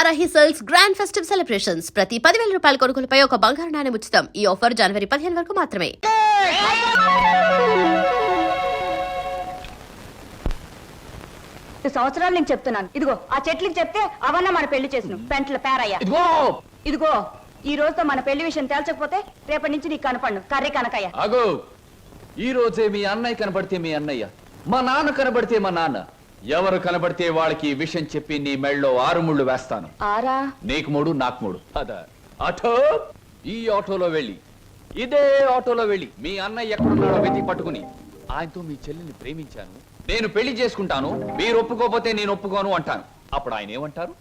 Varahi sales grand festive celebrations ప్రతి 10,000 రూపాయల కొనుగోలుపై ఒక బంగారు నాణెం ఉచితం. ఈ ఆఫర్ జనవరి 15 వరకు మాత్రమే. సంవత్సరాలు నేను చెప్తున్నాను. ఇదిగో ఆ చెట్లకి చెప్తే అవన్న మన పెళ్లి చేసిన పెంట్ల పేరయ్య. ఇదిగో ఈ రోజుతో మన పెళ్లి విషయం తేల్చకపోతే రేపటి నుంచి నీకు కనపడను కర్రీ కనకయ్య. అగో ఈ రోజే మీ అన్నయ్య కనబడితే మీ అన్నయ్య, మా నాన్న కనబడితే మా నాన్న, ఎవరు కనబడితే వాళ్ళకి ఈ విషయం చెప్పి నీ మెళ్ళలో 6 ముళ్ళు వేస్తాను. ఆరా నీకు 3 నాకు 3. అదా ఆటో, ఈ ఆటోలో వెళ్ళి ఇదే ఆటోలో వెళ్ళి మీ అన్నయ్య ఎక్కడున్నాడో వెతికి పట్టుకుని ఆయనతో మీ చెల్లిని ప్రేమించాను, నేను పెళ్లి చేసుకుంటాను, మీరు ఒప్పుకోపోతే నేను ఒప్పుకోను అంటాను. అప్పుడు ఆయన ఏమంటారు?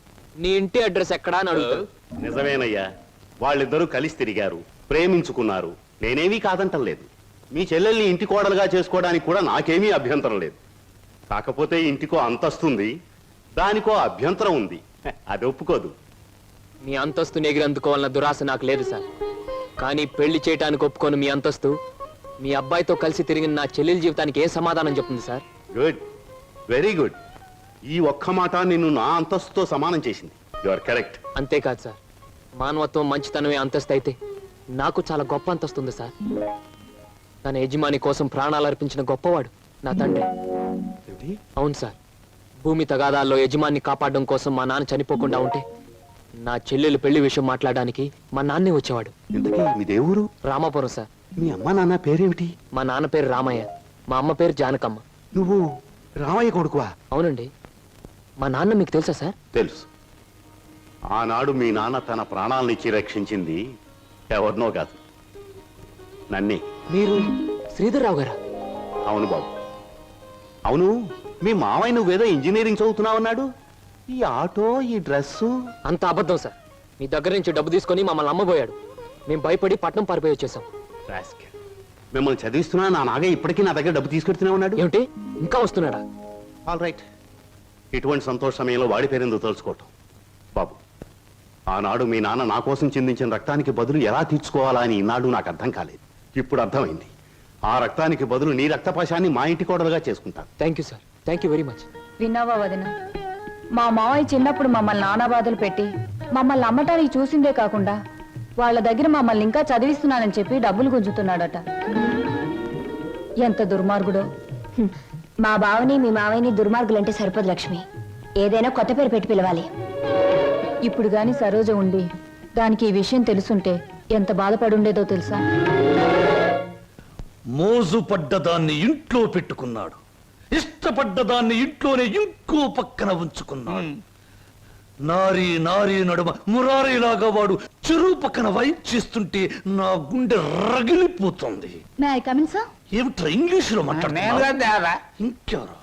నీ ఇంటి అడ్రస్ ఎక్కడా అని అడుగుతారు. నిజమేనయ్యా, వాళ్ళిద్దరూ కలిసి తిరిగారు, ప్రేమించుకున్నారు. నేనేమీ కాదంటం లేదు. మీ చెల్లెల్ని ఇంటి కోడలుగా చేసుకోవడానికి కూడా నాకేమీ అభ్యంతరం లేదు. కాకపోతే ఇంటికో అంతస్తుంది, దానికో అభ్యంతరం ఉంది. అది ఒప్పుకోదు. మీ అంతస్తుని ఎగిరందుకోవాలన్న దురాశ నాకు లేదు సార్. కానీ పెళ్లి చేయడానికి ఒప్పుకోను మీ అంతస్తు మీ అబ్బాయితో కలిసి తిరిగిన నా చెల్లెల జీవితానికి ఏ సమాధానం చెప్తుంది సార్? Good, very good. ఈ ఒక్క మాట నిన్ను నా అంతస్తుతో సమానం చేసింది. You are correct. అంతేకాదు సార్, మానవత్వం మంచితనమే అంతస్తు అయితే నాకు చాలా గొప్ప అంతస్తు ఉంది సార్. తన యజమాని కోసం ప్రాణాలు అర్పించిన గొప్పవాడు నా తండ్రి. అవును సార్, భూమి తగాదాల్లో యజమాన్ని కాపాడడం కోసం మా నాన్న చనిపోకుండా ఉంటే నా చెల్లెలు పెళ్లి విషయం మాట్లాడడానికి మా నాన్నే వచ్చేవాడు. ఇంతకీ మీ దేవురు? రామాపురం సార్. మీ అమ్మ నాన్న పేరేమిటి? మా నాన్న పేరు రామయ్య, మా అమ్మ పేరు జానకమ్మ. నువ్వు రామయ్య కొడుకువా? అవునండి. మా నాన్న మీకు తెలుసా సార్? తెలుసు. ఆనాడు మీ నాన్న తన ప్రాణాలనిచ్చి రక్షించింది ఎవరినో కాదు, నన్నే. మీరు శ్రీధర్రావు గారా? అవును బాబు, అవును. మీ మావయ్య నువ్వేదో ఇంజనీరింగ్ చదువుతున్నావన్నాడు. ఈ ఆటో, ఈ డ్రెస్సు అంత అబద్ధం సార్. మీ దగ్గర నుంచి డబ్బు తీసుకొని మమ్మల్ని అమ్మబోయాడు. మేము భయపడి పట్నం పారిపోయి వచ్చేసాం. మిమ్మల్ని చదివిస్తున్నా నా నాగయ్య ఇప్పటికీ నా దగ్గర డబ్బు తీసుకెడుతూనే ఉన్నాడు. ఏమిటి, ఇంకా వస్తున్నాడా? All right. ఇటువంటి సంతోష సమయంలో వాడి పేరెందుకు తలుచుకోవటం బాబు. ఆనాడు మీ నాన్న నా కోసం చిందించిన రక్తానికి బదులు ఎలా తీర్చుకోవాలా అని ఈనాడు నాకు అర్థం కాలేదు. ఇప్పుడు అర్థమైంది. ఆ రక్తానికి బదులు నీ రక్తపాశాన్ని మా ఇంటి కోడలుగా చేసుకుంటాను. Thank you sir, thank you very much. విన్నావా వదిన? మా మావయ్య చిన్నప్పుడు మమ్మల్ని నానా బాధలు పెట్టి మమ్మల్ని అమ్మటానికి చూసిందే కాకుండా వాళ్ళ దగ్గర మమ్మల్ని ఇంకా చదివిస్తున్నానని చెప్పి డబ్బులు గుంజుతున్నాడట. ఎంత దుర్మార్గుడో. మా బావని మీ మావయ్యని దుర్మార్గులంటే సరిపోదు లక్ష్మి. ఏదైనా కొత్త పేరు పెట్టి పిలవాలి. ఇప్పుడు గాని సరోజ ఉండి దానికి ఈ విషయం తెలుసుంటే ఎంత బాధపడుండేదో తెలుసా? మోజు పడ్డదాన్ని ఇంట్లో పెట్టుకున్నాడు, ఇష్టపడ్డదాన్ని ఇంట్లోనే ఇంకో పక్కన ఉంచుకున్నాడు. నారీ నారీ నడుమ మురారీలాగా వాడు చెరువు పక్కన వైప్ చేస్తుంటే నా గుండె రగిలిపోతుంది. ఏమిట్రా ఇంగ్లీషులో మాట్లాడుతున్నా? ఇంకెవరు?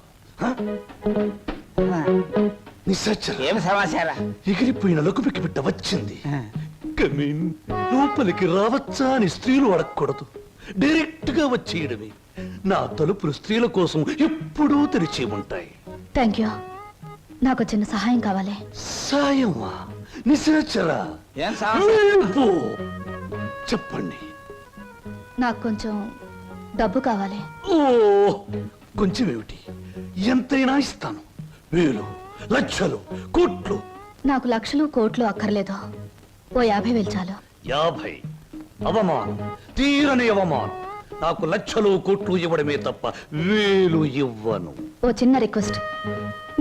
ఎగిరిపోయిన లకుపికి బిడ్డ వచ్చింది. కమీన్, లోపలికి రావచ్చా అని స్త్రీలు అడగకూడదు, డైరెక్ట్ గా వచ్చేయడమే. నా తలుపులు స్త్రీల కోసం ఎప్పుడూ తెరిచి ఉంటాయి. Thank you. నాకు చిన్న సహాయం కావాలి. సాయమా? నిశాచరా, చెప్పండి. నాకు కొంచెం డబ్బు కావాలి. ఓ, కొంచెం ఏమిటి? ఎంతైనా ఇస్తాను. 1000, లక్షలు, కోట్లు. నాకు లక్షలు కోట్లు అక్కర్లేదు. ఓ 50,000 చాలు. 50? అవమానం, తీరని అవమానం. నాకు లక్షలు కోట్లు ఇవ్వడమే తప్ప 1000 ఇవ్వను. ఓ చిన్న రిక్వెస్ట్.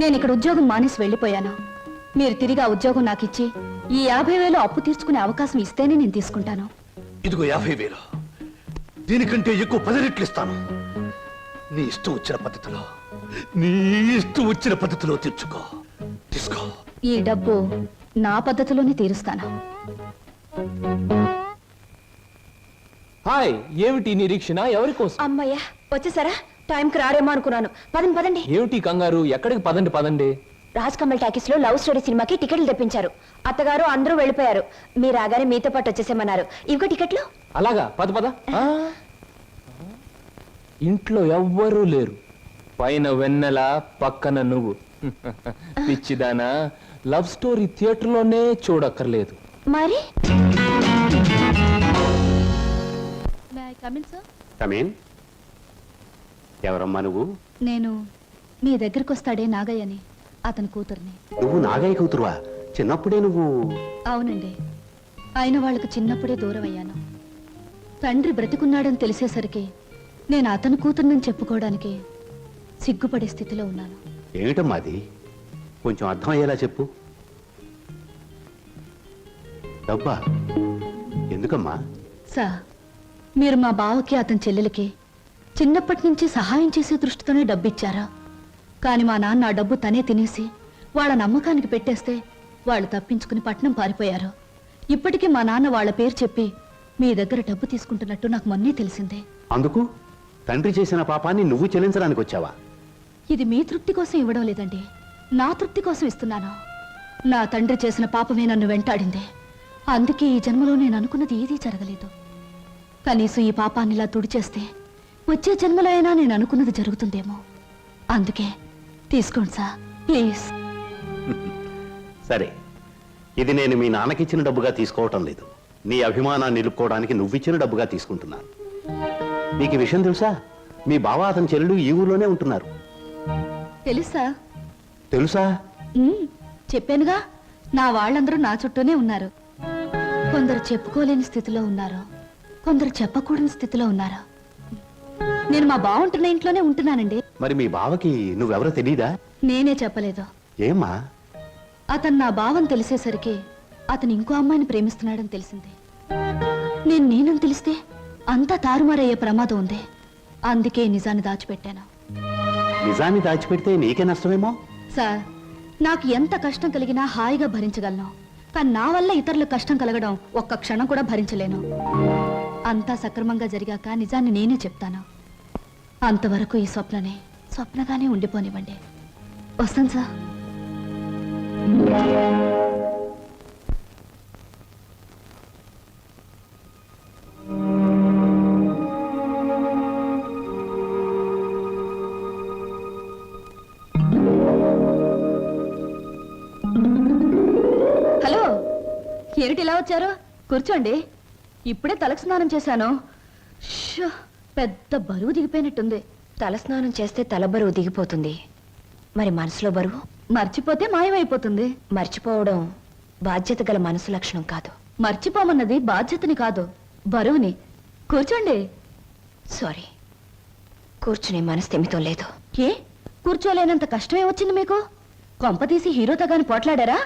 నేను ఇక్కడ ఉద్యోగం మానేసి వెళ్ళిపోయాను. మీరు తిరిగి ఆ ఉద్యోగం నాకు ఇచ్చి ఈ 50,000 అప్పు తీర్చుకునే అవకాశం ఇస్తేనే నేను తీసుకుంటాను. ఇదిగో 50,000. దీనికంటే ఎక్కువ 10 రెట్లు ఇస్తాను. నీ ఇష్టం వచ్చిన పద్ధతిలో, నీ ఇష్టం వచ్చిన పద్ధతిలో తీర్చుకో. తీసుకో. ఈ డబ్బు నా పద్ధతిలోనే తీరుస్తాను. హాయ్, ఏమిటి నిరీక్షణ? ఎవరి కోసం? అమ్మయ్యా, వచ్చేసారా? టైంకి రారేమో అనుకున్నాను. పదండి పదండి. ఏమిటి కంగారు? ఎక్కడికి? పదండి పదండి. రాజ్ కమల్ టాకీస్ లో లవ్ స్టోరీ సినిమాకి టికెట్లు తెప్పించారు. అత్తగారు అందరూ వెళ్ళిపోయారు. మీరు రాగానే మీతో పాటు వచ్చేసేమన్నారు. ఇవిగో టికెట్లు. అలాగా? పద పద. ఇంట్లో ఎవ్వరూ లేరు. పైన వెన్నెల, పక్కన నువ్వు. పిచ్చిదానా, లవ్ స్టోరీ థియేటర్లోనే చూడక్కర్లేదు. మరి కమీన్. ఎవరమ్మా నువ్వు? నేను మీ దగ్గరికి వస్తాడే నాగయ్యని, అతని కూతుర్ని. నువ్వు నాగయ్య కూతురువా? చిన్నప్పుడే నువ్వు అవునండి, ఆయన వాళ్ళకు చిన్నప్పుడే దూరం అయ్యాను. తండ్రి బ్రతికున్నాడని తెలిసేసరికి నేను అతని కూతుర్నని చెప్పుకోవడానికి సిగ్గుపడే స్థితిలో ఉన్నాను. ఏమిటమ్మా అది? కొంచెం అర్థమయ్యేలా చెప్పు. డబ్బా? ఎందుకమ్మా? సార్, మీరు మా బావకి అతని చెల్లెలకి చిన్నప్పటి నుంచి సహాయం చేసే దృష్టితోనే డబ్బు ఇచ్చారా? కానీ మా నాన్న ఆ డబ్బు తనే తినేసి వాళ్ళ నమ్మకానికి పెట్టేస్తే వాళ్ళు తప్పించుకుని పట్నం పారిపోయారు. ఇప్పటికీ మా నాన్న వాళ్ళ పేరు చెప్పి మీ దగ్గర డబ్బు తీసుకుంటున్నట్టు నాకు మొన్నే తెలిసిందే. అందుకు తండ్రి చేసిన పాపాన్ని నువ్వు చెల్లించడానికి వచ్చావా? ఇది మీ తృప్తి కోసం ఇవ్వడం లేదండి, నా తృప్తి కోసం ఇస్తున్నాను. నా తండ్రి చేసిన పాపమే నన్ను వెంటాడింది. అందుకే ఈ జన్మలో నేను అనుకున్నది ఏదీ జరగలేదు. కనీసం ఈ పాపాన్ని ఇలా తుడిచేస్తే వచ్చే జన్మలో అయినా నేను అనుకున్నది జరుగుతుందేమో. అందుకే తీసుకోండి సార్, ప్లీజ్. సరే, ఇది నేను మీ నాన్నకిచ్చిన డబ్బుగా తీసుకోవటం లేదు. నీ అభిమానాన్ని నిలుపుకోవడానికి నువ్విచ్చిన డబ్బుగా తీసుకుంటున్నాను. నీకు ఈ విషయం తెలుసా? మీ బావ అతని చెల్లెలు ఈ ఊర్లోనే ఉంటున్నారు. తెలుసా? తెలుసా? చెప్పానుగా, నా వాళ్ళందరూ నా చుట్టూనే ఉన్నారు. కొందరు చెప్పుకోలేని స్థితిలో ఉన్నారు, కొందరు చెప్పకూడని స్థితిలో ఉన్నారు. నేను మా బావుంటున్న ఇంట్లోనే ఉంటున్నానండి. మరి మీ బావకి నువ్వెవరో తెలీదా? నేనే చెప్పలేదు. ఏమ్మా? అతను నా భావం తెలిసేసరికి అతను ఇంకో అమ్మాయిని ప్రేమిస్తున్నాడని తెలిసింది. నేనని తెలిస్తే అంతా తారుమారయ్యే ప్రమాదం ఉంది. అందుకే నిజాన్ని దాచిపెట్టాను. నిజాన్ని దాచిపెడితే నీకే నష్టమేమో. సార్, నాకు ఎంత కష్టం కలిగినా హాయిగా భరించగలను. కానీ నా వల్ల ఇతరులకు కష్టం కలగడం ఒక్క క్షణం కూడా భరించలేను. అంతా సక్రమంగా జరిగాక నిజాన్ని నేనే చెప్తాను. అంతవరకు ఈ స్వప్నగానే ఉండిపోనివ్వండి. వస్తాను సార్. హలో, ఏమిటి ఇలా వచ్చారు? కూర్చోండి. ఇప్పుడే తలకు స్నానం చేశాను. షో, పెద్ద బరువు దిగిపోయినట్టుంది. తలస్నానం చేస్తే తల బరువు దిగిపోతుంది, మరి మనసులో బరువు మర్చిపోతే మాయమైపోతుంది. మర్చిపోవడం బాధ్యత గల మనసు లక్షణం కాదు. మర్చిపోమన్నది బాధ్యతని కాదు, బరువుని. కూర్చోండి. సారీ, కూర్చునే మనస్థిమితం లేదు. ఏ, కూర్చోలేనంత కష్టమే వచ్చింది మీకు? కొంపతీసి హీరోతో గాని పోట్లాడారా,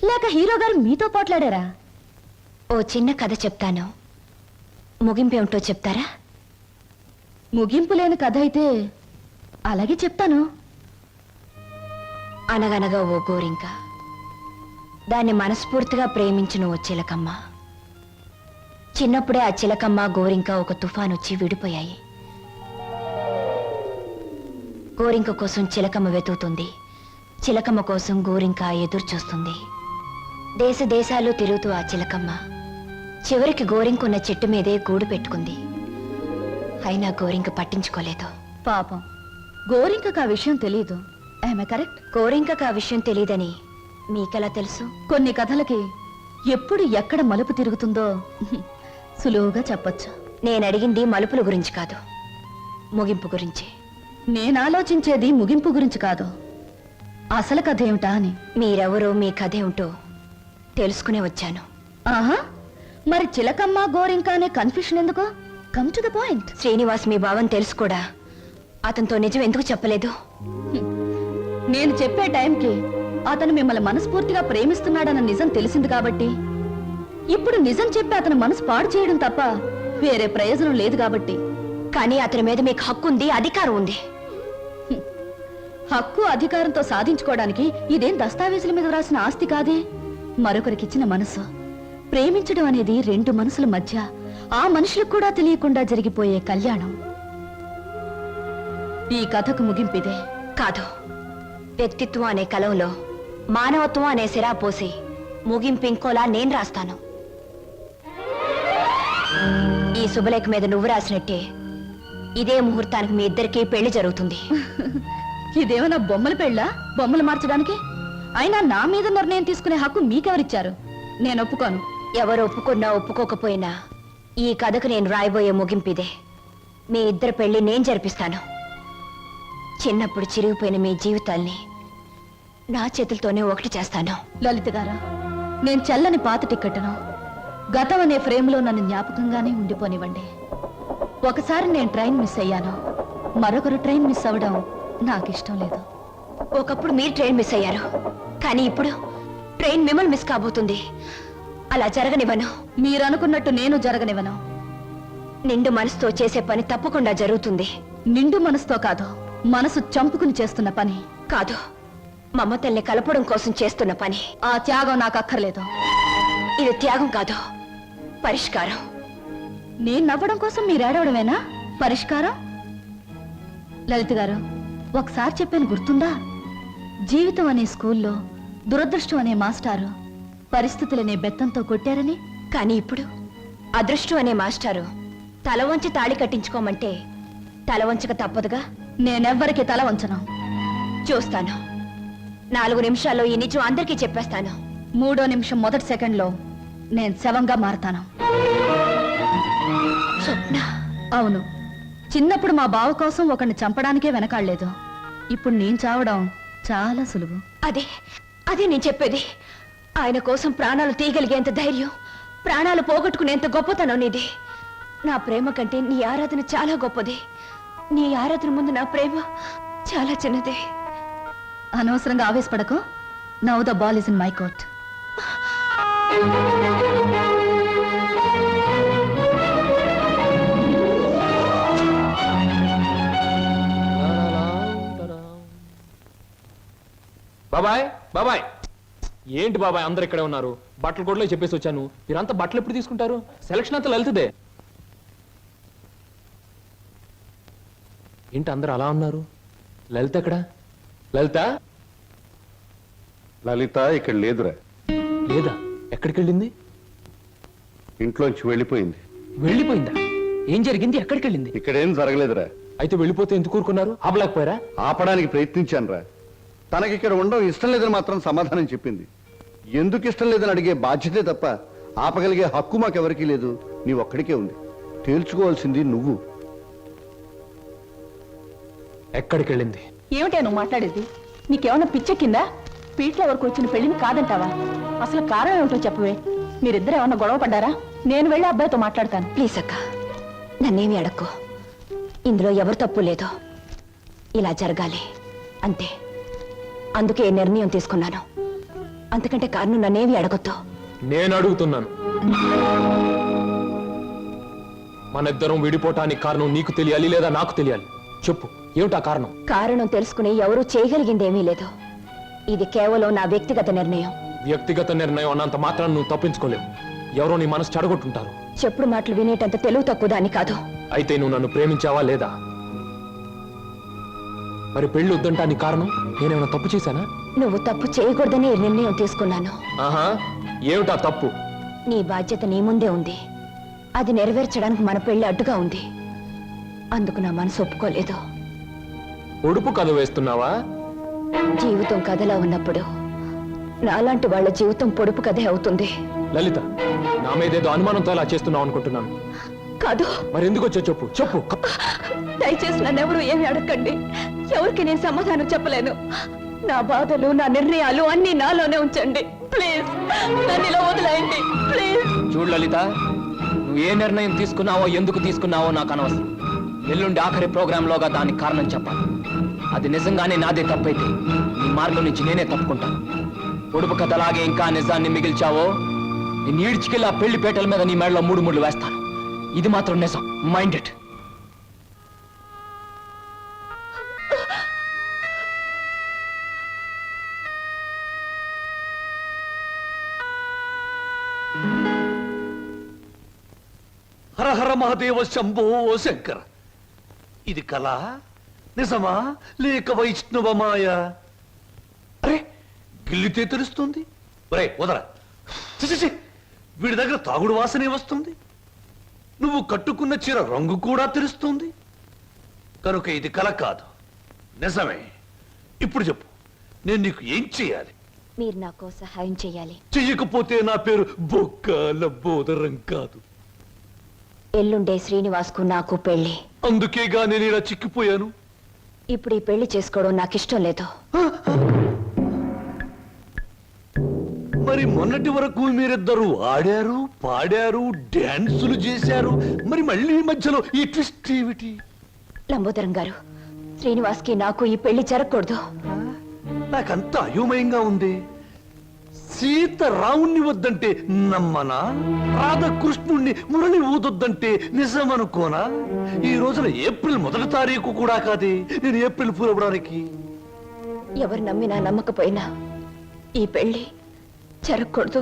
లేక హీరో గారు మీతో పోట్లాడారా? ఓ చిన్న కథ చెప్తాను, ముగింపేమిటో చెప్తారా? ముగింపు లేని కథ అయితే అలాగే చెప్తాను. అనగనగా ఓ గోరింక, దాన్ని మనస్ఫూర్తిగా ప్రేమించిన ఓ చిలకమ్మ. చిన్నప్పుడే ఆ చిలకమ్మ గోరింక ఒక తుఫాన్ వచ్చి విడిపోయాయి. గోరింక కోసం చిలకమ్మ వెతుకుతుంది, చిలకమ్మ కోసం గోరింక ఎదురు చూస్తుంది. దేశ దేశాలు తిరుగుతూ ఆ చిలకమ్మ చివరికి గోరింకున్న చెట్టు మీదే గూడు పెట్టుకుంది. అయినా గోరింక పట్టించుకోలేదు. పాపం, గోరింకకు ఆ విషయం తెలియదు. ఆమె కరెక్ట్. గోరింకకు ఆ విషయం తెలియదని మీకెలా తెలుసు? కొన్ని కథలకి ఎప్పుడు ఎక్కడ మలుపు తిరుగుతుందో సులువుగా చెప్పొచ్చు. నేను అడిగింది మలుపుల గురించి కాదు, ముగింపు గురించి. నేను ఆలోచించేది ముగింపు గురించి కాదు, అసలు కథ ఏమిటా అని. మీరెవరో, మీ కథ ఏమిటో తెలుసుకునే వచ్చాను. ఆహా, మరి చిలకమ్మ గోరింక అనే కన్ఫ్యూషన్ ఎందుకు? Come to the point. Srinivas మీ భావం తెలుసు కూడా, అతనితో నిజం ఎందుకు చెప్పలేదు? నేను చెప్పే టైంకి అతను మిమ్మల్ని మనస్ఫూర్తిగా ప్రేమిస్తున్నాడన్న నిజం తెలిసింది కాబట్టి, ఇప్పుడు నిజం చెప్పి అతని మనసు పాడు చేయడం తప్ప వేరే ప్రయోజనం లేదు కాబట్టి. కానీ అతని మీద మీకు హక్కు ఉంది, అధికారం ఉంది. హక్కు అధికారంతో సాధించుకోవడానికి ఇదేం దస్తావేజుల మీద రాసిన ఆస్తి కాదే. మరొకరికిచ్చిన మనసు. ప్రేమించడం అనేది రెండు మనసుల మధ్య, ఆ మనుషులకు కూడా తెలియకుండా జరిగిపోయే కళ్యాణం. ఈ కథకు ముగింపిదే. కాదు, వ్యక్తిత్వం అనే కలంలో మానవత్వం అనే సిరా పోసి ముగింపు ఇంకోలా నేను రాస్తాను. ఈ శుభలేఖ మీద నువ్వు రాసినట్టే ఇదే ముహూర్తానికి మీ ఇద్దరికీ పెళ్లి జరుగుతుంది. ఇదేమన్నా బొమ్మల పెళ్ళా, బొమ్మలు మార్చడానికి? అయినా నా మీద నిర్ణయం తీసుకునే హక్కు మీకెవరిచ్చారు? నేను ఒప్పుకోను. ఎవరు ఒప్పుకున్నా ఒప్పుకోకపోయినా ఈ కథకు నేను రాయబోయే ముగింపిదే. మీ ఇద్దరు పెళ్లి నేను జరిపిస్తాను. చిన్నప్పుడు చిరిగిపోయిన మీ జీవితాల్ని నా చేతులతోనే ఒకటి చేస్తాను. లలిత గారా, నేను చెల్లని పాత టిక్కెట్ను గతం అనే ఫ్రేమ్లో నన్ను జ్ఞాపకంగానే ఉండిపోనివ్వండి. ఒకసారి నేను ట్రైన్ మిస్ అయ్యాను, మరొకరు ట్రైన్ మిస్ అవ్వడం నాకు ఇష్టం లేదు. ఒకప్పుడు మీరు ట్రైన్ మిస్ అయ్యారు, కానీ ఇప్పుడు ట్రైన్ మిమ్మల్ని మిస్ కాబోతుంది. అలా జరగనివ్వను. మీరు అనుకున్నట్టు నేను జరగనివ్వను. నిండు మనసుతో చేసే పని తప్పకుండా జరుగుతుంది. నిండు మనసుతో కాదు, మనసు చంపుకుని చేస్తున్న పని. కాదు, మమతల్ని కలపడం కోసం చేస్తున్న పని. ఆ త్యాగం నాకు అక్కర్లేదు. ఇది త్యాగం కాదు, పరిష్కారం. నేను నవ్వడం కోసం మీరు ఏడవడమేనా పరిష్కారం? లలిత గారు, ఒకసారి చెప్పాను గుర్తుందా? జీవితం అనే స్కూల్లో దురదృష్టం అనే మాస్టారు పరిస్థితులనే బెత్తంతో కొట్టారని. కానీ ఇప్పుడు అదృష్టం అనే మాస్టారు తల వంచి తాళి కట్టించుకోమంటే తల వంచక తప్పదుగా. నేనెవ్వరికి తల వంచను. చూస్తాను. 4 నిమిషాల్లో ఈ నిజం అందరికీ చెప్పేస్తాను. 3వ నిమిషం మొదటి సెకండ్లో నేను శవంగా మారతాను. స్వప్న, అవును, చిన్నప్పుడు మా బావ కోసం ఒకరిని చంపడానికే వెనకాడలేదు. ఇప్పుడు నేను చావడం చాలా సులువు. అదే నేను చెప్పేది. ఆయన కోసం ప్రాణాలు తీయగలిగేంత ధైర్యం, ప్రాణాలు పోగొట్టుకునేంత గొప్పతనం నీది. నా ప్రేమ కంటే నీ ఆరాధన చాలా గొప్పది. నీ ఆరాధన ముందు నా ప్రేమ చాలా చిన్నది. అనవసరంగా ఆవేశపడకు. Now the ball is in my court. బాబాయ్ బాబాయ్, ఏంటి బాబాయ్ అందరు ఇక్కడే ఉన్నారు? బట్టలు కూడా చెప్పేసి వచ్చాను. మీరంతా బట్టలు ఎప్పుడు తీసుకుంటారు? సెలక్షన్ అంతా లలితదే. ఏంటి అందరు అలా ఉన్నారు? లలిత ఎక్కడ? లలిత లలిత ఇక్కడ లేదురా. లేదా? ఎక్కడికి వెళ్ళింది? ఇంట్లోంచి వెళ్ళిపోయింది. వెళ్ళిపోయిందా? ఏం జరిగింది? ఎక్కడికి వెళ్ళింది? ఇక్కడేం జరగలేదురా. అయితే వెళ్ళిపోతే ఎందుకు ఊరుకున్నారు? ఆపలేకపోయారా? ఆపడానికి ప్రయత్నించాను రా. తనకి ఇక్కడ ఉండడం ఇష్టం లేదని మాత్రం సమాధానం చెప్పింది. ఎందుకు ఇష్టం లేదని అడిగే బాధ్యతే తప్ప ఆపగలిగే హక్కు మాకెవరికీ లేదు. నీ ఒక్కడికే ఉంది. తేల్చుకోవాల్సింది నువ్వు. ఎక్కడికి వెళ్ళింది? ఏమిటా నువ్వు మాట్లాడేది? నీకేమన్నా పిచ్చెక్కిందా? పీట్ల వరకు వచ్చిన పెళ్లిని కాదంటావా? అసలు కారణం ఏమిటో చెప్పవే. మీరిద్దరు ఏమన్నా గొడవ పడ్డారా? నేను వెళ్ళి అబ్బాయితో మాట్లాడతాను. ప్లీజ్ అక్క, నన్నేమి అడక్కు. ఇందులో ఎవరు తప్పు లేదో. ఇలా జరగాలి అంతే. అందుకే నిర్ణయం తీసుకున్నాను. అంతకంటే కారణం నన్నేమి అడగొద్దు. నేను అడుగుతున్నాను. మన ఇద్దరం విడిపోవటానికి కారణం నీకు తెలియాలి లేదా నాకు తెలియాలి. చెప్పు, ఏమిటా కారణం? కారణం తెలుసుకుని ఎవరూ చేయగలిగిందేమీ లేదు. ఇది కేవలం నా వ్యక్తిగత నిర్ణయం. వ్యక్తిగత నిర్ణయం అన్నంత మాత్రం నువ్వు తప్పించుకోలేవు. ఎవరో నీ మనసు చెడగొట్టుంటారు. చెప్పుడు మాటలు వినేటంత తెలుగు తక్కువ దాన్ని కాదు. అయితే నువ్వు నన్ను ప్రేమించావా లేదా? మరి పెళ్లి వద్దంటానికి కారణం నేనేమైనా తప్పు చేశానా? నువ్వు తప్పు చేయకూడదని ఈ నిర్ణయం తీసుకున్నాను. ఆహా, ఏమిటా తప్పు? నీ బాధ్యత నీ ముందే ఉంది. అది నెరవేర్చడానికి మన పెళ్లి అడ్డుగా ఉంది. అందుకు నా మనసు ఒప్పుకోలేదు. ఉడుపు కథ వేస్తున్నావా? జీవితం కథలా ఉన్నప్పుడు నాలాంటి వాళ్ళ జీవితం పొడుపు కథే అవుతుంది. లలిత, నా మీదేదో అనుమానంతో అలా చేస్తున్నావు అనుకుంటున్నాను. కాదు. మరి ఎందుకు వచ్చా చెప్పు చెప్పు. దయచేసి నన్నెవరూ ఏమి అడగండి. ఎవరికి నేను సమాధానం చెప్పలేను. నా బాధలు, నా నిర్ణయాలు అన్ని నాలోనే ఉంచండి. ప్లీజ్ నన్ను ఇలా వదిలేయండి. ప్లీజ్. చూడు లలిత, నువ్వు ఏ నిర్ణయం తీసుకున్నావో ఎందుకు తీసుకున్నావో నాకు అనవసరం. ఎల్లుండి ఆఖరి ప్రోగ్రాంలోగా దానికి కారణం చెప్పాలి. అది నిజంగానే నాదే తప్పైతే నీ మార్గం నుంచి నేనే తప్పుకుంటాను. పొడుపు కథలాగే ఇంకా నిజాన్ని మిగిల్చావో నేను ఈడ్చికెళ్ళి ఆ పెళ్లి పేటల మీద నీ మెడలో 3 ముళ్ళు వేస్తాను. ఇది మాత్రం నిజం. Mind it. హర హర మహాదేవ శంభో శంకర. ఇది కళ నిజమా లేక వైష్ణవ మాయ? అరే, గిల్లితే తెలుస్తుంది. ఒరే వదరా. ఛీ, వీడి దగ్గర తాగుడు వాసనే వస్తుంది. నువ్వు కట్టుకున్న చీర రంగు కూడా తెలుస్తుంది. కనుక ఇది కళ కాదు, నిజమే. ఇప్పుడు చెప్పు, నేను నీకు ఏం చేయాలి? మీరు నాకు సహాయం చేయాలి. చెయ్యకపోతే నా పేరు బొక్కల బోదరం కాదు. ఎల్లుండే శ్రీనివాస్కు నాకు పెళ్లి. అందుకేగా నేను ఇలా చిక్కిపోయాను. ఇప్పుడు ఈ పెళ్లి చేసుకోవడం నాకు ఇష్టం లేదు. మరి మొన్నటి వరకు మీరిద్దరూ ఆడారు, పాడారు, డాన్సులు చేశారు. మరి మళ్ళీ మధ్యలో ఈ ట్విస్ట్ ఏమిటి? లంబోదరం గారు, శ్రీనివాస్కి నాకు ఈ పెళ్లి జరగకూడదు. నాకంత అయోమయంగా ఉంది. సీత రావుణ్ణి వద్దంటే నమ్మనా? రాధకృష్ణుణ్ణి మురళి ఊదొద్దంటే నిజమనుకోనా? ఈ రోజున ఏప్రిల్ 1వ తారీఖు కూడా కాదే నేను ఏప్రిల్ ఫూల్ అవ్వడానికి. ఎవరు నమ్మినా నమ్మకపోయినా ఈ పెళ్లి జరగకూడదు.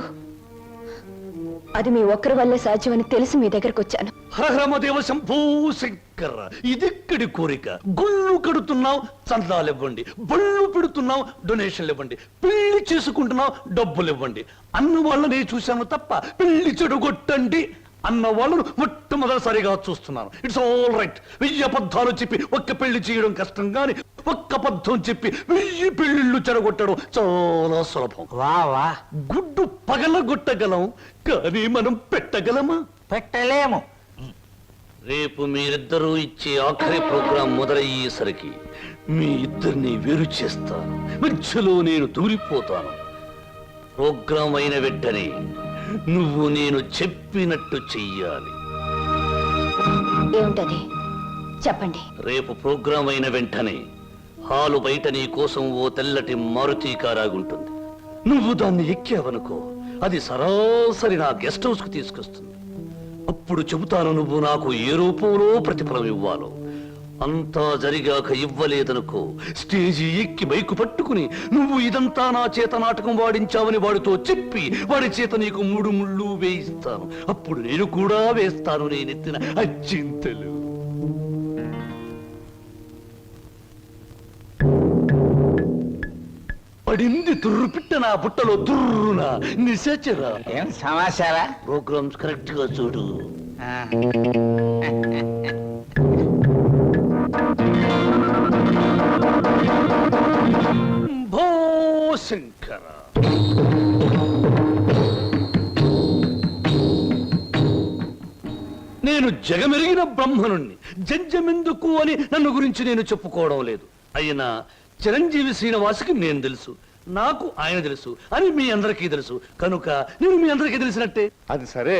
అది మీ ఒక్కరి వల్లే సాధ్యమని తెలిసి మీ దగ్గరకు వచ్చాను. హరహరమదేవ శంభో శంకర, ఇదిక్కడి కోరిక. గుళ్ళు కడుతున్నావు, చందాలు ఇవ్వండి. బళ్ళు పెడుతున్నావు, డొనేషన్లు ఇవ్వండి. పెళ్లి చేసుకుంటున్నావు, డబ్బులు ఇవ్వండి. అన్న వాళ్ళని చూశాను తప్ప పెళ్లి చెడగొట్టండి అన్న వాళ్ళను మొట్టమొదటిసారిగా చూస్తున్నాను. It's all right. 1000 అబద్ధాలు చెప్పి ఒక్క పెళ్లి చేయడం కష్టం, గాని ఒక్క అబద్ధం చెప్పి 1000 పెళ్లిళ్ళు చెడగొట్టడం చాలా సులభం. వా గుడ్డు పగలగొట్టగలం, కానీ మనం పెట్టగలమా? పెట్టలేము. రేపు మీరిద్దరూ ఇచ్చే ఆఖరి ప్రోగ్రాం మొదలయ్యేసరికి మీ ఇద్దరిని వేరు చేస్తాను. మధ్యలో నేను దూరిపోతాను. ప్రోగ్రాం అయిన వెంటనే నువ్వు నేను చెప్పినట్టు చెయ్యాలి. ఏమిటది చెప్పండి. రేపు ప్రోగ్రాం అయిన వెంటనే హాలు బయట నీ కోసం ఓ తెల్లటి మారుతి కారాగుంటుంది. నువ్వు దాన్ని ఎక్కావనుకో, అది సరాసరి నా గెస్ట్ హౌస్ కు తీసుకొస్తుంది. అప్పుడు చెబుతాను నువ్వు నాకు ఏ రూపంలో ప్రతిఫలం ఇవ్వాలో. అంతా జరిగాక ఇవ్వలేదనుకో, స్టేజి ఎక్కి బైకు పట్టుకుని నువ్వు ఇదంతా నా చేత నాటకం వాడించావని వాడితో చెప్పి వాడి చేత నీకు 3 ముళ్ళు వేయిస్తాను. అప్పుడు నేను కూడా వేస్తాను నేనెత్తిన అచ్చింతలు. పడింది తుర్రు పిట్ట నా బుట్టలో తుర్రున నిశాచరా. ఏం సమాచారా? ప్రోగ్రామ్స్ కరెక్ట్ గా చూడు. భో శంకర, నేను జగమెరిగిన బ్రహ్మనుణ్ణి. జంజమెందుకు అని నన్ను గురించి నేను చెప్పుకోవడం లేదు. అయినా చిరంజీవి శ్రీనివాసుకి నేను తెలుసు, నాకు ఆయన తెలుసు అని మీ అందరికీ తెలుసు. కనుక నేను మీ అందరికీ తెలిసినట్టే. అది సరే,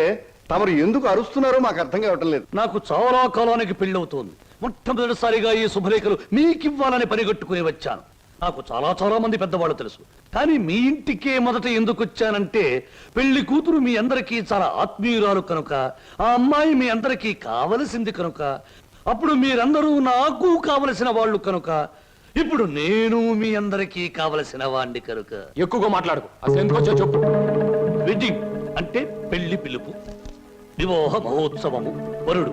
తమరు ఎందుకు అరుస్తున్నారో మాకు అర్థం కావటం లేదు. నాకు చాలా కాలానికి పెళ్ళవుతోంది. మొట్టమొదటిసారిగా ఈ శుభలేఖలు మీకివ్వాలని పనిగట్టుకుని వచ్చాను. నాకు చాలా చాలా మంది పెద్దవాళ్ళు తెలుసు, కానీ మీ ఇంటికే మొదట ఎందుకు వచ్చానంటే పెళ్లి కూతురు మీ అందరికీ చాలా ఆత్మీయురాలు కనుక, ఆ అమ్మాయి మీ అందరికీ కావలసింది కనుక, అప్పుడు మీరందరూ నాకు కావలసిన వాళ్ళు కనుక, ఇప్పుడు నేను మీ అందరికీ కావలసిన వాణ్ణి కనుక. ఎక్కువగా మాట్లాడుకో, అసలు ఎందుకు వచ్చావు చెప్పు. వెడ్డింగ్ అంటే పెళ్లి పిలుపు, వివాహ మహోత్సవము. వరుడు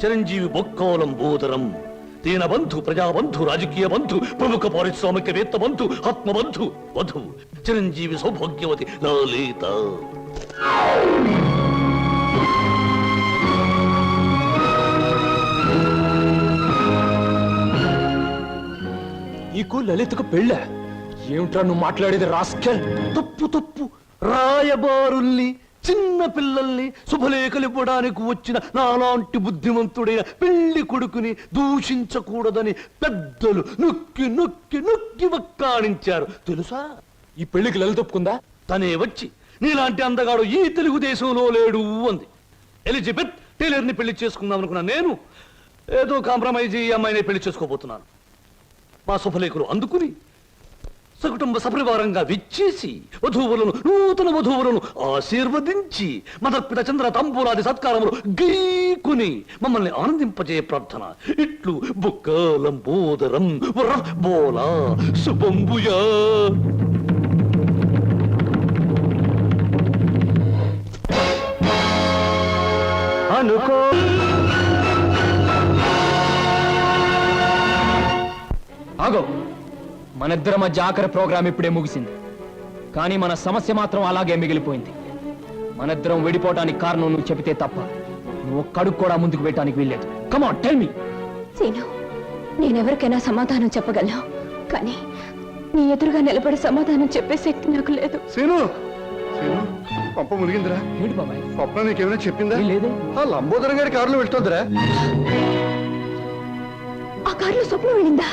చిరంజీవి బొక్కోలం బోదరం, దీనబంధు, ప్రజాబంధు, రాజకీయ బంధు, ప్రముఖ పారిశ్రామికవేత్త బంధు, ఆత్మబంధు. వధువు చిరంజీవి సౌభాగ్యవతి లలిత. నీకు లలితకు పెళ్ళ? ఏమిట్రా నువ్వు మాట్లాడేది రాస్కెల్? తప్పు తప్పు. రాయబారుల్ని, చిన్న పిల్లల్ని శుభలేఖలు ఇవ్వడానికి వచ్చిన నాలాంటి బుద్ధిమంతుడైన పెళ్లి కొడుకుని దూషించకూడదని పెద్దలు నొక్కి నొక్కి నొక్కి వక్కాణించారు తెలుసా? ఈ పెళ్లికి లలిత ఒప్పుకుందా? తనే వచ్చి నీలాంటి అందగాడు ఈ తెలుగుదేశంలో లేడు అంది. ఎలిజబెత్ టైలర్ని పెళ్లి చేసుకుందాం అనుకున్నా నేను ఏదో కాంప్రమైజ్ ఈ అమ్మాయిని పెళ్లి చేసుకోబోతున్నాను. మా శుభలేఖలు అందుకుని సకుటుంబ సపరివారంగా విచ్చేసి వధూవులను, నూతన వధూవులను ఆశీర్వదించి మదర్పిత చంద్ర తంబూలాది సత్కారములు గీకుని మమ్మల్ని ఆనందింపజే ప్రార్థన. ఇట్లు బుక్కలంబోదరం బోలా శుభంబుయా. అనుకో ఆగో, మనిద్దరి మధ్య ఆఖరి ప్రోగ్రాం ఇప్పుడే ముగిసింది, కానీ మన సమస్య మాత్రం అలాగే మిగిలిపోయింది. మనిద్దరం విడిపోవడానికి కారణం నువ్వు చెబితే తప్ప నువ్వు ఒక్కడుగు కూడా ముందుకు పెట్టడానికి వీల్లేదు. Come on tell me. Seenu, నేనెవరికైనా సమాధానం చెప్పగలను, కానీ నీ ఎదురుగా నిలబడి సమాధానం చెప్పే శక్తి నాకు లేదు. సీను, సీను, పంప మునిగిందిరా. ఏంటి బాబాయ్? స్వప్న నీకేమైనా చెప్పిందా? లేదే. ఆ లంబోదరం గారి కారులో వెళ్తుందిరా. ఆ కారులో స్వప్న వెళ్ళిందా?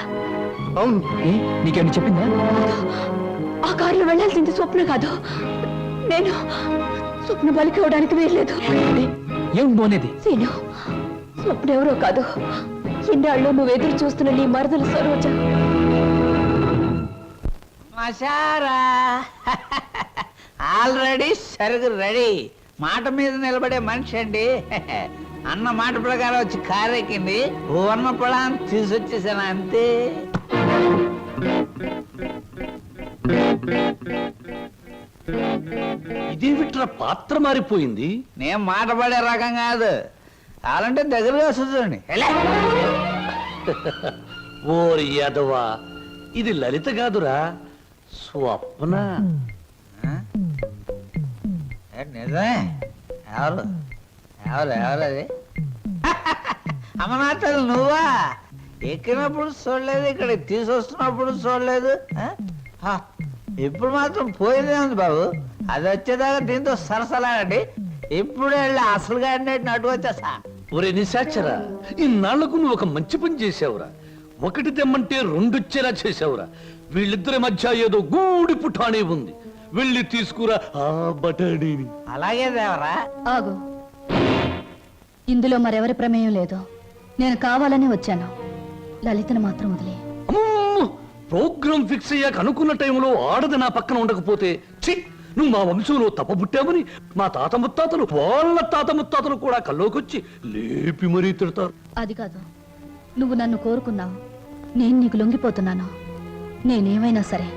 అవును. నీకేమైనా చెప్పిందా? ఆ కారులో వెళ్ళాల్సింది స్వప్న కాదు, నేను స్వప్న బలికి ఇవ్వడానికి వీల్లేదు. ఏం పోనేది? సీను, స్వప్న ఎవరో కాదు, ఇన్నాళ్ళు నువ్వు ఎదురు చూస్తున్న నీ మరదలు సరోజ. మసారా ఆల్రెడీ సరుగు రెడీ. మాట మీద నిలబడే మనిషి అండి. అన్న మాట ప్రకారం వచ్చి కారెక్కింది. ఉన్న పొలాన్ని తీసుకొచ్చేసాను అంతే. ఇదేమిట్రా పాత్ర మారిపోయింది? నేను మాట పడే రకం కాదు. అలాంటే దగ్గరగా వస్తుంది. ఓరి యాదవా, ఇది లలిత కాదురా, స్వప్న. నిజమే. ఎవరు ఎవరు ఎవరు అది? అమ్మనాథలు నువ్వా? ఎక్కినప్పుడు చూడలేదు, ఇక్కడ తీసుకొస్తున్నప్పుడు చూడలేదు. ఇప్పుడు మాత్రం పోయిందే ఉంది బాబు. అది వచ్చేదాకా దీంతో సరసలాడండి. ఇప్పుడు వెళ్ళి అసలుగా అటు వచ్చేసా. ఒరే నిశాచరా, ఇన్నాళ్లకు నువ్వు ఒక మంచి పని చేసావురా. ఒకటి తెమ్మంటే రెండొచ్చేలా చేసావురా. వీళ్ళిద్దరి మధ్య ఏదో గూడి పుఠానే ఉంది. వెళ్ళి తీసుకురా ఆ బటాడీని. అలాగే దేవరా. ఆగు, ఇందులో మరెవరి ప్రమేయం లేదు. నేను కావాలని వచ్చాను. లలితను మాత్రం వదిలే. అమ్మో, ప్రోగ్రామ్ ఫిక్స్ అయ్యాక అనుకున్న టైంలో ఆడది నా పక్కన ఉండకపోతే, ఛీ, నువ్వు మా వంశంలో తప్పబుట్టామని మా తాత ముత్తాతలు, వాళ్ళ తాత ముత్తాతలు కూడా కల్లోకొచ్చి లేపి మరీ తిడతారు. అది కాదు, నువ్వు నన్ను కోరుకున్నావు, నేను నీకు లొంగిపోతున్నాను. నేనేమైనా సరే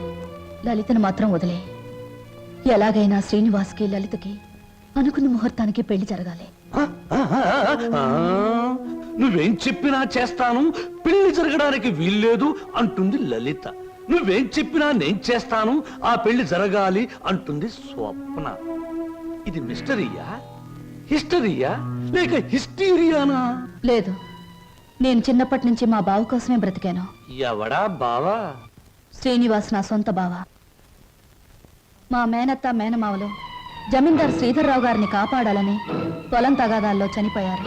లలితను మాత్రం వదిలే. ఎలాగైనా శ్రీనివాస్కి లలితకి అనుకున్న ముహూర్తానికి పెళ్లి జరగాలి. నువ్వేం చెప్పినా చేస్తాను, పెళ్లి జరగడానికి వీల్లేదు అంటుంది లలిత. నువ్వేం చెప్పినా నేను చేస్తాను, ఆ పెళ్లి జరగాలి అంటుంది స్వప్న. ఇది మిస్టరీయా, హిస్టరీయా, లేక హిస్టీరియానా? లేదు, నేను చిన్నప్పటి నుంచి మా బావ కోసమే బ్రతికాను. ఎవడా బావా? శ్రీనివాస్ నా సొంత బావ. మా మేనత్త మేనమావలు జమీందార్ శ్రీధర్రావు గారిని కాపాడాలని పొలం తగాదాల్లో చనిపోయారు.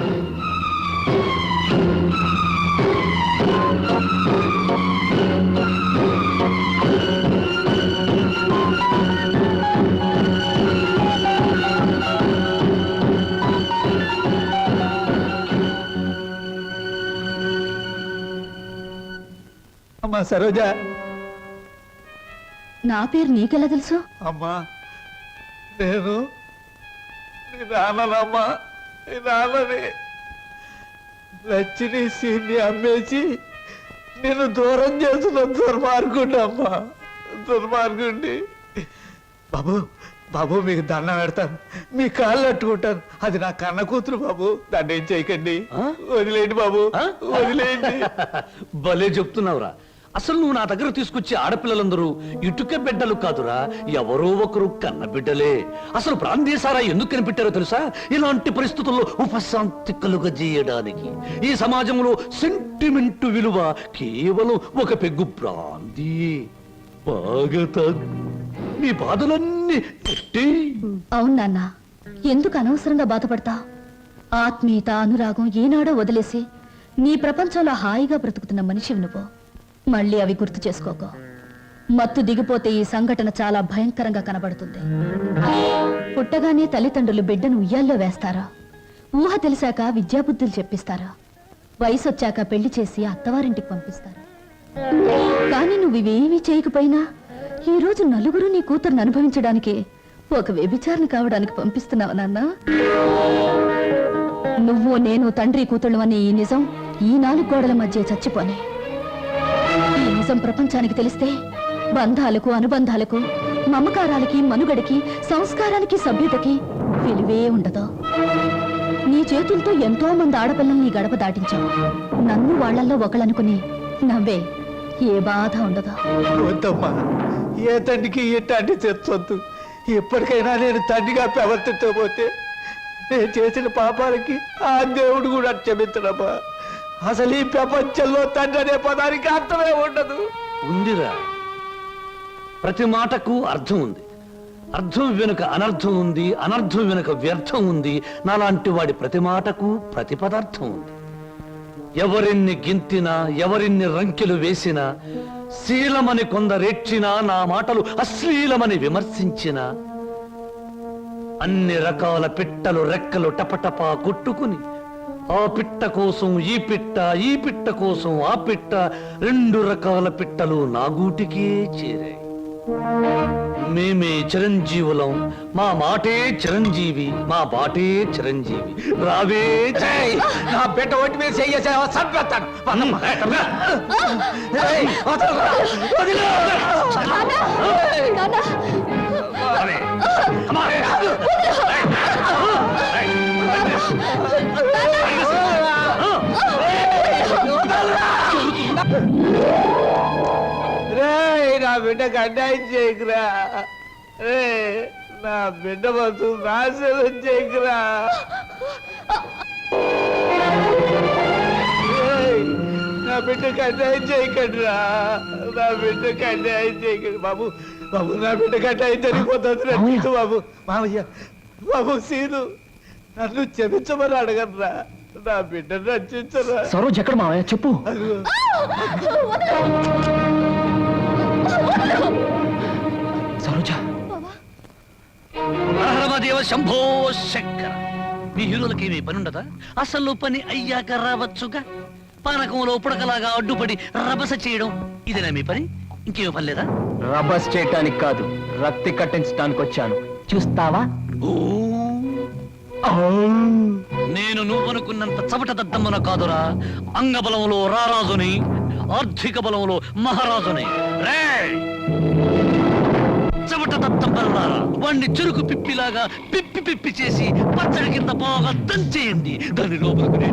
అమ్మా సరోజ. నా పేరు నీకెలా తెలుసు? అమ్మా నేను నీ నాన్ననమ్మా. నీ నాన్నని లచ్చిని సీన్ని అమ్మేసి నేను దూరం చేస్తున్న దుర్మార్గుండి అమ్మా, దుర్మార్గుండి. బాబు బాబు మీకు దండం పెడతాను, మీ కాళ్ళు అట్టుకుంటాను. అది నా కన్న కూతురు బాబు, దాన్ని ఏం చేయకండి. వదిలేండి బాబు, వదిలేండి. భలే చెప్తున్నావురా. అసలు నువ్వు నా దగ్గర తీసుకొచ్చే ఆడపిల్లలందరూ ఇటుక బిడ్డలు కాదురా, ఎవరో ఒకరు కన్న బిడ్డలే. అసలు ప్రాంతీయసారా ఎందుకు కనిపెట్టారో తెలుసా? ఇలాంటి పరిస్థితుల్లో ఉపశాంతి కలుగజేయడానికి. ఈ సమాజంలో సెంటిమెంట్ విలువ కేవలం ఒక పెగ్గు బ్రాందీ. బాగా తాగు, నీ బాధలన్నీ అవును నాన్న, ఎందుకు అనవసరంగా బాధపడతా? ఆత్మీయత, అనురాగం ఏనాడో వదిలేసి నీ ప్రపంచంలో హాయిగా బ్రతుకుతున్న మనిషివి నువ్వు. మళ్ళీ అవి గుర్తు చేసుకోకో. మత్తు దిగిపోతే ఈ సంఘటన చాలా భయంకరంగా కనబడుతుంది. పుట్టగానే తల్లిదండ్రులు బిడ్డను ఉయ్యాల్లో వేస్తారా? ఊహ తెలిసాక విద్యాబుద్ధులు చెప్పిస్తారా? వయసు వచ్చాక పెళ్లి చేసి అత్తవారింటికి పంపిస్తారా? కానీ నువ్వు ఇవేమీ చేయకపోయినా ఈ రోజు నలుగురు నీ కూతురుని అనుభవించడానికి ఒక వ్యభిచారణ కావడానికి పంపిస్తున్నావు నాన్న. నువ్వు నేను తండ్రి కూతుళ్ళు అనే ఈ నిజం ఈ 4 గోడల మధ్య చచ్చిపోనే. ఈ నిజం ప్రపంచానికి తెలిస్తే బంధాలకు, అనుబంధాలకు, మమకారాలకి, మనుగడకి, సంస్కారానికి, సభ్యతకి విలువే ఉండదు. నీ చేతులతో ఎంతో మంది ఆడపిల్లల్ని గడప దాటించావు. నన్ను వాళ్లల్లో ఒకళ్ళనుకుని నవ్వే. ఏ బాధ ఉండదు. వద్దమ్మా, ఏ తండ్రికి ఇట్లాంటి తెచ్చొద్దు. ఎప్పటికైనా నేను తండ్రిగా ప్రవర్తించకపోతే నేను చేసిన పాపాలకి ఆ దేవుడు కూడా క్షమించడమ్మా. అసలు ఈ ప్రపంచంలో తండ్రి అనే పదానికి అర్థమే ఉండదు. ఉందిరా, ప్రతి మాటకు అర్థం ఉంది. అర్థం వెనుక అనర్థం ఉంది, అనర్థం వెనుక వ్యర్థం ఉంది. నాలాంటి వాడి ప్రతి మాటకు ప్రతి పదార్థం ఉంది. ఎవరిన్ని గింతినా, ఎవరిన్ని రంకెలు వేసినా, శీలమని కొందరేడ్చినా, నా మాటలు అశ్లీలమని విమర్శించినా, అన్ని రకాల పిట్టలు రెక్కలు టపటపా కొట్టుకుని ఆ పిట్ట కోసం ఈ పిట్ట, ఈ పిట్ట కోసం ఆ పిట్ట, 2 రకాల పిట్టలు నా గూటికే చేరాయి. మేమే చిరంజీవులం, మా మాటే చిరంజీవి, మా బాటే చిరంజీవి. రావే ఏయ్, నా బిడ్డ ఒంటి మీద చెయ్యేసావా చంపేస్తాను. ఏయ్, వదలరా, వదిలు. రేయ్, నా బిడ్డకు అన్యాయం చేయకురా. రేయ్, నా బిడ్డ బతు నాశనం చేయకురా. రేయ్, నా బిడ్డకు అన్యాయం చేయకండిరా. నా బిడ్డకు అన్యాయం చేయకండి బాబు. బాబు, నా బిడ్డకు అన్యాయం జరిగిపోతుంది రక్షించు బాబు. మామయ్య, బాబు సీను, నన్ను క్షమించమని అడగరా. నా బిడ్డను రక్షించరా. సరోజ్ ఎక్కడ మావయ్య చెప్పు. అదిగో. సరోజ. మహాదేవ శంభో శంకర. మీ హీరోలకి ఏమీ పని ఉండదా? అసలు పని అయ్యాక రావచ్చుగా. పానకంలో పుడకలాగా అడ్డుపడి రభస చేయడం ఇదేనా మీ పని? ఇంకేమో పని లేదా? రబస్ చేయటానికి కాదు, రక్తి కట్టించడానికి వచ్చాను. చూస్తావా? నేను నువ్వనుకున్నంత చవట దద్దమ్మన కాదురా. అంగబలంలో రారాజుని, ఆర్థిక బలంలో మహారాజుని. రేయ్, చవట దద్దమ్మలారా, వాణ్ణి చురుకు పిప్పిలాగా పిప్పి పిప్పి చేసి పచ్చడి కింద బాగా దంచేయండి. దాని లోపలికి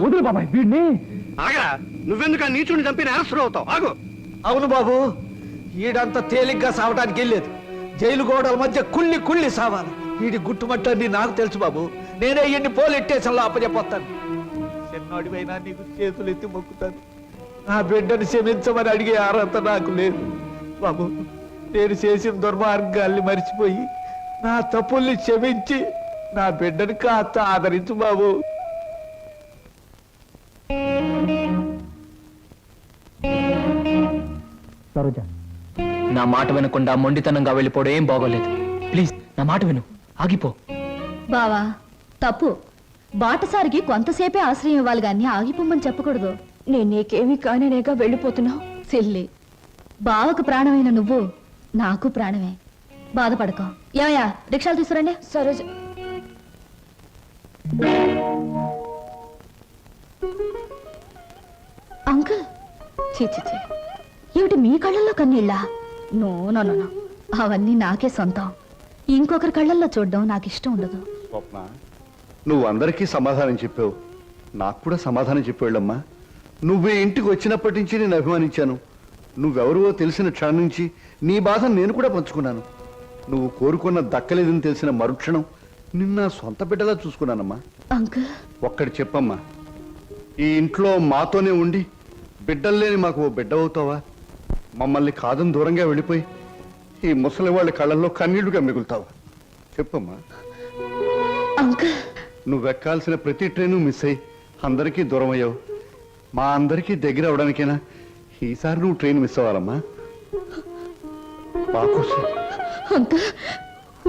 వదులు బాబాయ్ వీడిని. ఆగరా, నువ్వెందుకు ఆ నీచుని చంపి నేరస్తుడు అవుతావు? ఆగు. అవును బాబు, ఈడంత తేలిగ్గా సావటానికి వెళ్ళలేదు. జైలు గోడల మధ్య కుళ్ళి కుళ్ళి సావాలి. వీడి గుట్టుమట్టని నాకు తెలుసు బాబు. నేనే ఇన్ని పోలీస్ స్టేషన్లో అప్పచెప్పొస్తాను. చిన్నోడివైనా నీకు చేతులు ఎత్తి మొక్కుతాను. నా బిడ్డను క్షమించమని అడిగే అర్హత నాకు లేదు బాబు. నేను చేసిన దుర్మార్గాల్ని మర్చిపోయి నా తప్పుల్ని క్షమించి నా బిడ్డను కాస్త ఆదరించు బాబు. సరోజ, నా మాట వినకుండా మొండితనంగా వెళ్ళిపోవడం ఏం బాగోలేదు. ప్లీజ్ నా మాట విను, ఆగిపో. బావా తప్పు. బాటసారికి కొంతసేపే ఆశ్రయం ఇవ్వాలి గాని ఆగిపోమ్మని చెప్పకూడదు. నేను నీకేమీ కానేగా వెళ్ళిపోతున్నావు. సిల్లి, బావకు ప్రాణమైన నువ్వు నాకు ప్రాణమే. బాధపడకో. ఏమయ్యా, రిక్షాలు తీసుకురండి. సరోజ. అంకుల్, చీ ఏమిటి మీ కళ్ళల్లో కన్నీళ్ళా? No no no no. అవన్నీ నాకే సొంతం. ఇంకొకరి కళ్ళల్లో చూడడం నాకు ఇష్టం ఉండదు. స్వప్న, నువ్వు అందరికీ సమాధానం చెప్పావు, నాకు కూడా సమాధానం చెప్పేళ్ళమ్మా. నువ్వు ఈ ఇంటికి వచ్చినప్పటి నుంచి నేను అభిమానించాను. నువ్వెవరో తెలిసిన క్షణం నుంచి నీ బాధను నేను కూడా పంచుకున్నాను. నువ్వు కోరుకున్న దక్కలేదని తెలిసిన మరుక్షణం నిన్న సొంత బిడ్డలా చూసుకున్నానమ్మా. అంకుల్, ఒక్కటి చెప్పమ్మా, ఈ ఇంట్లో మాతోనే ఉండి బిడ్డల్లేని మాకు ఓ బిడ్డ అవుతావా? మమ్మల్ని కాదని దూరంగా వెళ్ళిపోయి ఈ ముసలి వాళ్ళ కళ్ళల్లో కన్నీళ్లుగా మిగులుతావా? చెప్పమ్మా. అంకుల్, నువ్వెక్కాల్సిన ప్రతి ట్రైను మిస్ అయ్యి అందరికీ దూరం అయ్యావు. మా అందరికీ దగ్గర అవడానికైనా ఈసారి నువ్వు ట్రైన్ మిస్ అవ్వాలమ్మా. మాకోసం అంకుల్,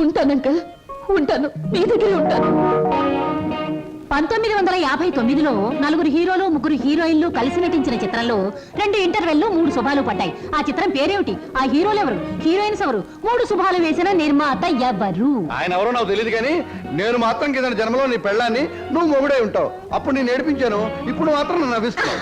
ఉంటాను అంకుల్, ఉంటాను, మీ దగ్గరే ఉంటాను. 1959లో నలుగురు హీరోలు ముగ్గురు హీరోయిన్లు కలిసి నటించిన చిత్రంలో 2 ఇంటర్వెల్లు 3 శుభాలు పడ్డాయి. ఆ చిత్రం పేరేమిటి? ఆ హీరోలు ఎవరు? హీరోయిన్స్ ఎవరు? 3 శుభాలు వేసిన నిర్మాత ఎవరు? ఆయన ఎవరో నాకు తెలియదు కానీ నేను మాత్రం కింద జన్మలో నీ పెళ్ళాన్ని నువ్వు మొగుడే ఉంటావు. అప్పుడు నేను ఏడిపించాను, ఇప్పుడు మాత్రం నన్ను నవ్విస్తున్నావు.